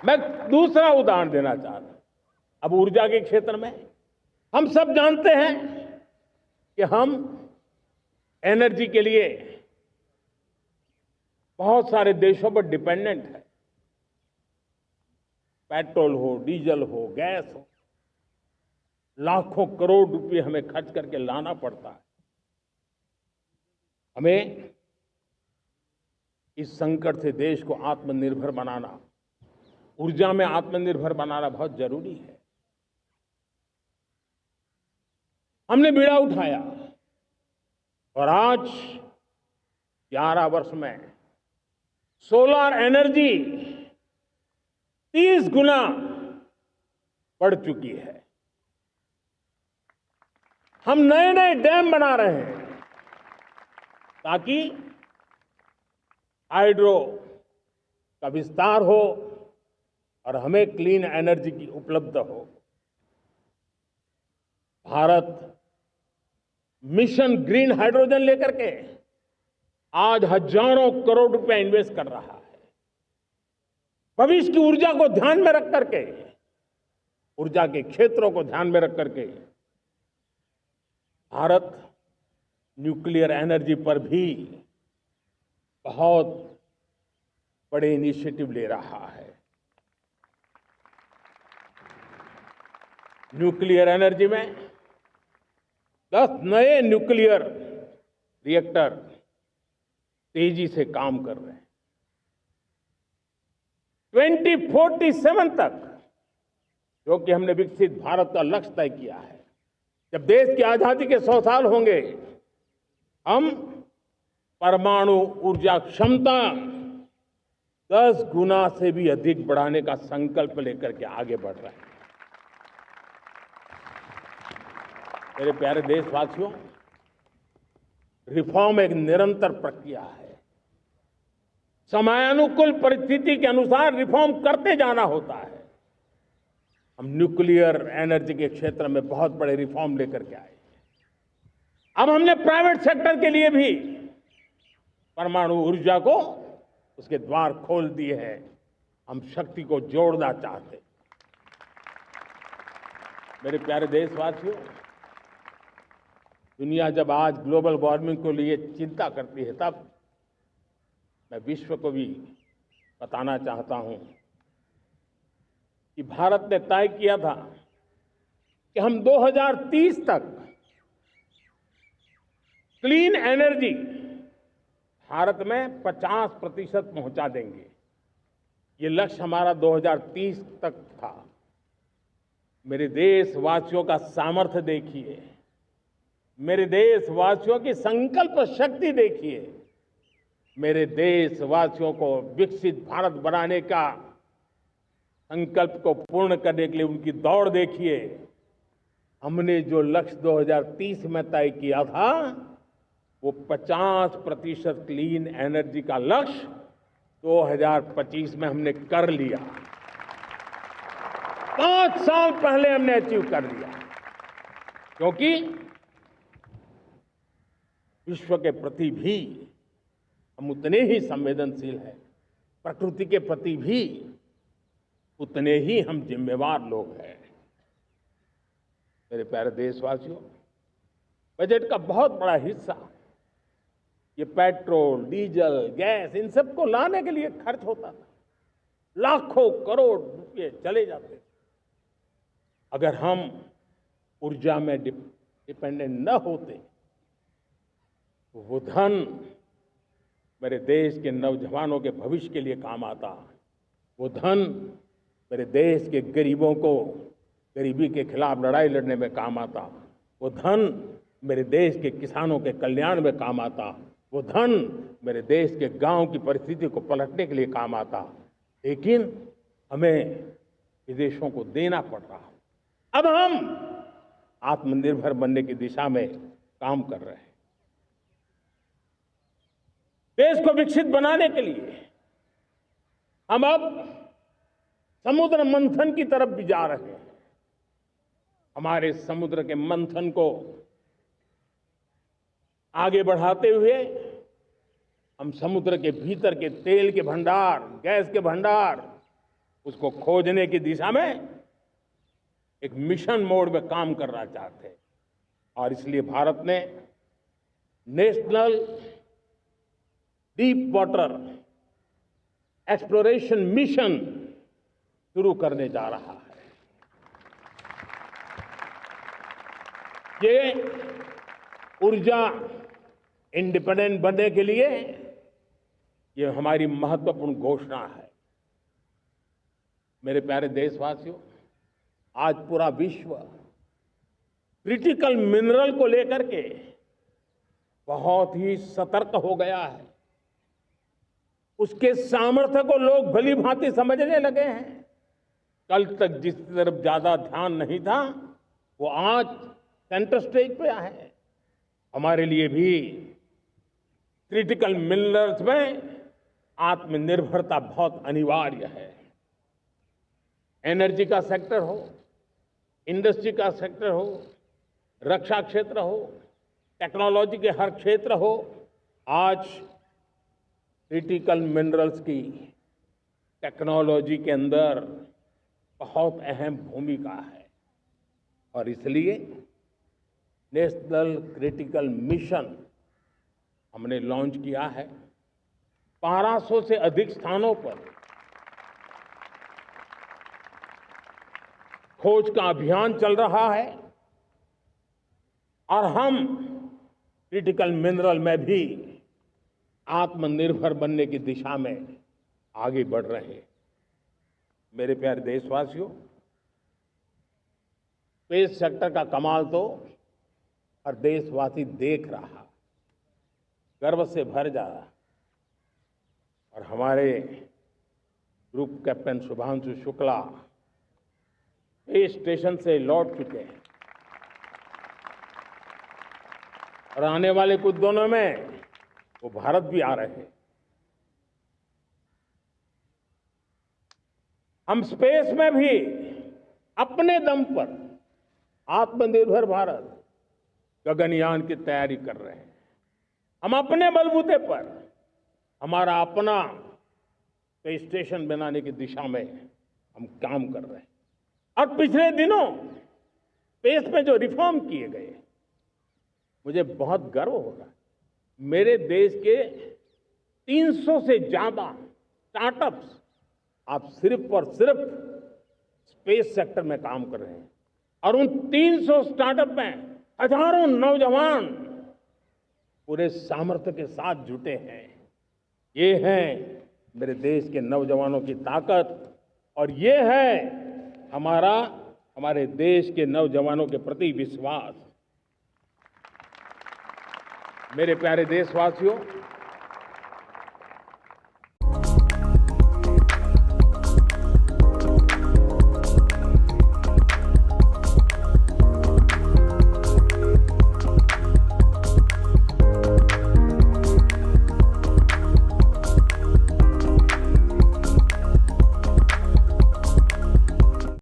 मैं दूसरा उदाहरण देना चाहता हूं। अब ऊर्जा के क्षेत्र में हम सब जानते हैं कि हम एनर्जी के लिए बहुत सारे देशों पर डिपेंडेंट है। पेट्रोल हो, डीजल हो, गैस हो, लाखों करोड़ रुपए हमें खर्च करके लाना पड़ता है। हमें इस संकट से देश को आत्मनिर्भर बनाना, ऊर्जा में आत्मनिर्भर बनाना बहुत जरूरी है। हमने बीड़ा उठाया और आज 11 वर्ष में सोलर एनर्जी 30 गुना बढ़ चुकी है। हम नए नए डैम बना रहे हैं ताकि हाइड्रो का विस्तार हो और हमें क्लीन एनर्जी की उपलब्ध हो। भारत मिशन ग्रीन हाइड्रोजन लेकर के आज हजारों करोड़ रुपए इन्वेस्ट कर रहा है। भविष्य की ऊर्जा को ध्यान में रख करके, ऊर्जा के क्षेत्रों को ध्यान में रख करके भारत न्यूक्लियर एनर्जी पर भी बहुत बड़े इनिशिएटिव ले रहा है। न्यूक्लियर एनर्जी में 10 नए न्यूक्लियर रिएक्टर तेजी से काम कर रहे हैं। 2047 तक, जो कि हमने विकसित भारत का लक्ष्य तय किया है, जब देश की आजादी के 100 साल होंगे, हम परमाणु ऊर्जा क्षमता 10 गुना से भी अधिक बढ़ाने का संकल्प लेकर के आगे बढ़ रहे हैं। मेरे प्यारे देशवासियों, रिफॉर्म एक निरंतर प्रक्रिया है। समयानुकूल परिस्थिति के अनुसार रिफॉर्म करते जाना होता है। हम न्यूक्लियर एनर्जी के क्षेत्र में बहुत बड़े रिफॉर्म लेकर के आए। अब हमने प्राइवेट सेक्टर के लिए भी परमाणु ऊर्जा को उसके द्वार खोल दिए हैं। हम शक्ति को जोड़ना चाहते हैं। मेरे प्यारे देशवासियों, दुनिया जब आज ग्लोबल वार्मिंग को लिए चिंता करती है, तब मैं विश्व को भी बताना चाहता हूं कि भारत ने तय किया था कि हम 2030 तक क्लीन एनर्जी भारत में 50% पहुंचा देंगे। ये लक्ष्य हमारा 2030 तक था। मेरे देशवासियों का सामर्थ्य देखिए, मेरे देशवासियों की संकल्प शक्ति देखिए, मेरे देशवासियों को विकसित भारत बनाने का संकल्प को पूर्ण करने के लिए उनकी दौड़ देखिए। हमने जो लक्ष्य 2030 में तय किया था, वो 50% क्लीन एनर्जी का लक्ष्य 2025 में हमने कर लिया। 5 साल पहले हमने अचीव कर लिया, क्योंकि विश्व के प्रति भी हम उतने ही संवेदनशील हैं, प्रकृति के प्रति भी उतने ही हम जिम्मेवार लोग हैं। मेरे प्यारे देशवासियों, बजट का बहुत बड़ा हिस्सा ये पेट्रोल, डीजल, गैस, इन सब को लाने के लिए खर्च होता था। लाखों करोड़ रुपए चले जाते थे। अगर हम ऊर्जा में डिपेंडेंट न होते, तो वो धन मेरे देश के नौजवानों के भविष्य के लिए काम आता। वो धन मेरे देश के गरीबों को गरीबी के खिलाफ लड़ाई लड़ने में काम आता। वो धन मेरे देश के किसानों के कल्याण में काम आता। वो धन मेरे देश के गांव की परिस्थिति को पलटने के लिए काम आता। लेकिन हमें विदेशों को देना पड़ रहा। अब हम आत्मनिर्भर बनने की दिशा में काम कर रहे हैं। देश को विकसित बनाने के लिए हम अब समुद्र मंथन की तरफ भी जा रहे हैं। हमारे समुद्र के मंथन को आगे बढ़ाते हुए हम समुद्र के भीतर के तेल के भंडार, गैस के भंडार उसको खोजने की दिशा में एक मिशन मोड में काम करना चाहते हैं। और इसलिए भारत ने national deep water exploration mission शुरू करने जा रहा है। ये ऊर्जा इंडिपेंडेंट बनने के लिए ये हमारी महत्वपूर्ण घोषणा है। मेरे प्यारे देशवासियों, आज पूरा विश्व क्रिटिकल मिनरल को लेकर के बहुत ही सतर्क हो गया है। उसके सामर्थ्य को लोग भली भांति समझने लगे हैं। कल तक जिस तरफ ज्यादा ध्यान नहीं था, वो आज सेंटर स्टेज पे है। हमारे लिए भी क्रिटिकल मिनरल्स में आत्मनिर्भरता बहुत अनिवार्य है। एनर्जी का सेक्टर हो, इंडस्ट्री का सेक्टर हो, रक्षा क्षेत्र हो, टेक्नोलॉजी के हर क्षेत्र हो, आज क्रिटिकल मिनरल्स की टेक्नोलॉजी के अंदर बहुत अहम भूमिका है। और इसलिए नेशनल क्रिटिकल मिशन हमने लॉन्च किया है। 1200 से अधिक स्थानों पर खोज का अभियान चल रहा है और हम क्रिटिकल मिनरल में भी आत्मनिर्भर बनने की दिशा में आगे बढ़ रहे हैं। मेरे प्यारे देशवासियों, स्पेस सेक्टर का कमाल तो हर देशवासी देख रहा, गर्व से भर जा रहा। और हमारे group captain Shubhanshu Shukla space station से लौट चुके हैं और आने वाले कुछ दिनों में वो भारत भी आ रहे हैं। हम स्पेस में भी अपने दम पर आत्मनिर्भर भारत गगनयान की तैयारी कर रहे हैं। हम अपने बलबूते पर हमारा अपना स्पेस स्टेशन बनाने की दिशा में हम काम कर रहे हैं। और पिछले दिनों स्पेस में जो रिफॉर्म किए गए, मुझे बहुत गर्व हो रहा है। मेरे देश के 300 से ज्यादा स्टार्टअप्स आप सिर्फ और सिर्फ स्पेस सेक्टर में काम कर रहे हैं। और उन 300 स्टार्टअप में हजारों नौजवान पूरे सामर्थ्य के साथ जुटे हैं। ये है मेरे देश के नौजवानों की ताकत और ये है हमारे देश के नौजवानों के प्रति विश्वास। मेरे प्यारे देशवासियों,